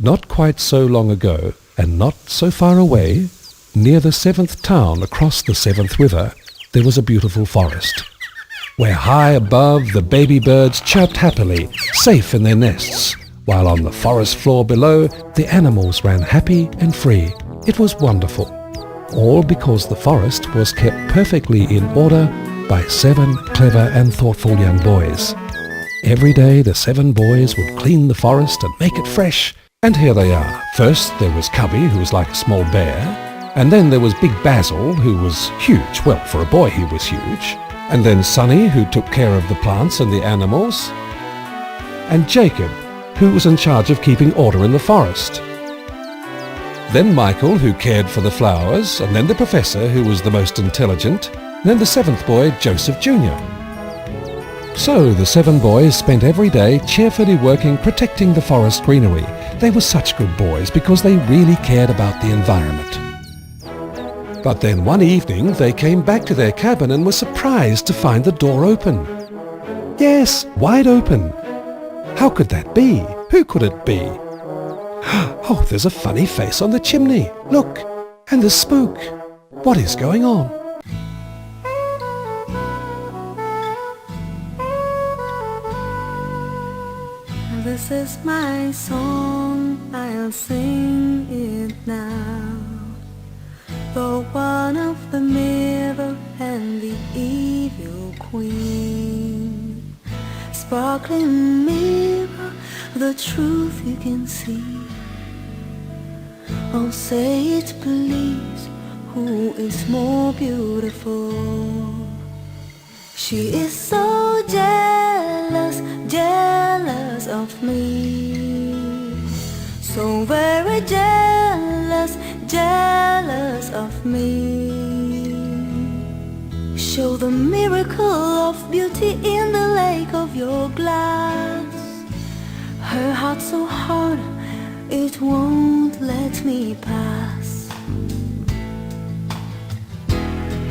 Not quite so long ago, and not so far away, near the seventh town across the seventh river, there was a beautiful forest, where high above the baby birds chirped happily, safe in their nests, while on the forest floor below the animals ran happy and free. It was wonderful, all because the forest was kept perfectly in order by 7 clever and thoughtful young boys. Every day the 7 boys would clean the forest and make it fresh. And here they are. First there was Cubby, who was like a small bear. And then there was Big Basil, who was huge. Well, for a boy he was huge. And then Sonny, who took care of the plants and the animals. And Jacob, who was in charge of keeping order in the forest. Then Michael, who cared for the flowers. And then the Professor, who was the most intelligent. And then the 7th boy, Joseph Jr. So the 7 boys spent every day cheerfully working protecting the forest greenery. They were such good boys because they really cared about the environment. But then one evening they came back to their cabin and were surprised to find the door open. Yes, wide open. How could that be? Who could it be? Oh, there's a funny face on the chimney. Look, and the smoke. What is going on? This is my song, I'll sing it now. The one of the mirror and the evil queen. Sparkling mirror, the truth you can see. Oh, say it please, who is more beautiful? She is so jealous, jealous of me. So very jealous, jealous of me. Show the miracle of beauty in the lake of your glass. Her heart so hard, it won't let me pass.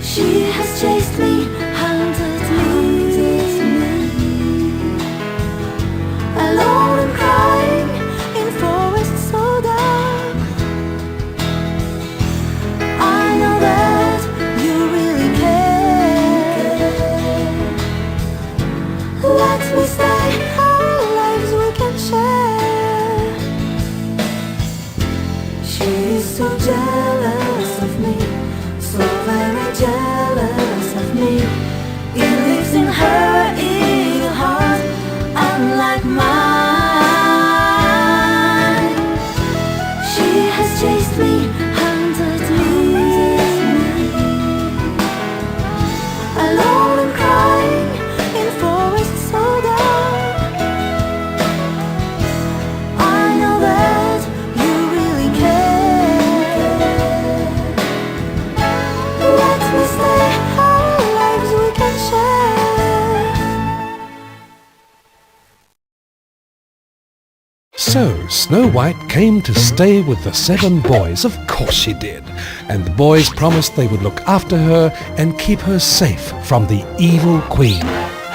She has chased me, hunted me, alone and crying in forests so dark. I know that you really care. Let me stay, our lives we can share. She is so jealous of me, so very jealous of me. It lives in her evil heart, unlike mine. She has chased me, hunted me, alone and crying in forests so dark. I know that you really care. Let me stay, our lives we can share. So Snow White came to stay with the 7 boys. Of course she did. And the boys promised they would look after her and keep her safe from the evil queen.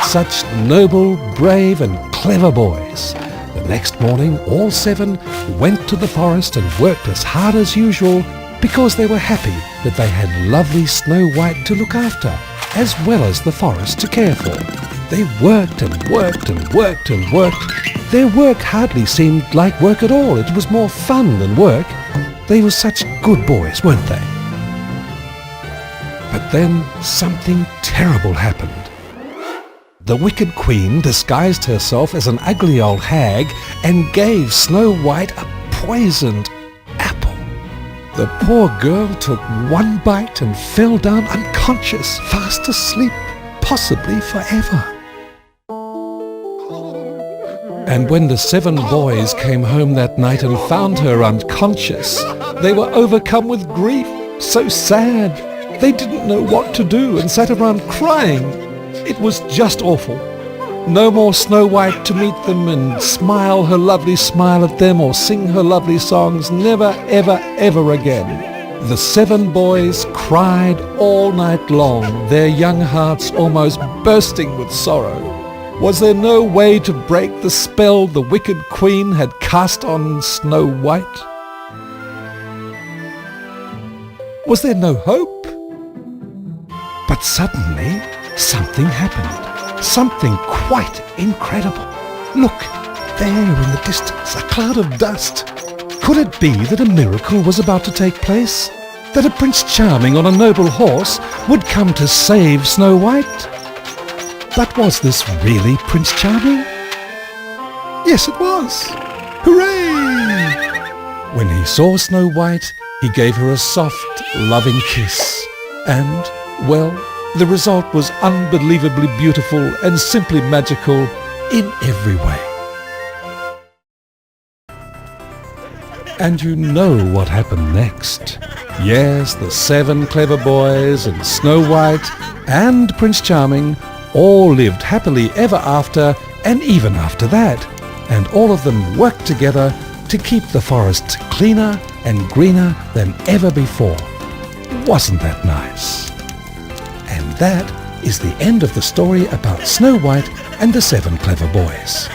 Such noble, brave and clever boys. The next morning all 7 went to the forest and worked as hard as usual because they were happy that they had lovely Snow White to look after, as well as the forest to care for. They worked and worked and worked and worked. Their work hardly seemed like work at all. It was more fun than work. They were such good boys, weren't they? But then something terrible happened. The wicked queen disguised herself as an ugly old hag and gave Snow White a poisoned apple. The poor girl took one bite and fell down unconscious, fast asleep, possibly forever. And when the 7 boys came home that night and found her unconscious, they were overcome with grief, so sad. They didn't know what to do and sat around crying. It was just awful. No more Snow White to meet them and smile her lovely smile at them or sing her lovely songs. Never, ever, ever again. The 7 boys cried all night long, their young hearts almost bursting with sorrow. Was there no way to break the spell the wicked queen had cast on Snow White? Was there no hope? But suddenly, something happened. Something quite incredible. Look, there in the distance, a cloud of dust. Could it be that a miracle was about to take place? That a Prince Charming on a noble horse would come to save Snow White? But was this really Prince Charming? Yes, it was. Hooray! When he saw Snow White, he gave her a soft, loving kiss. And, well, the result was unbelievably beautiful and simply magical in every way. And you know what happened next. Yes, the 7 clever boys and Snow White and Prince Charming all lived happily ever after, and even after that. And all of them worked together to keep the forest cleaner and greener than ever before. Wasn't that nice? And that is the end of the story about Snow White and the 7 clever boys.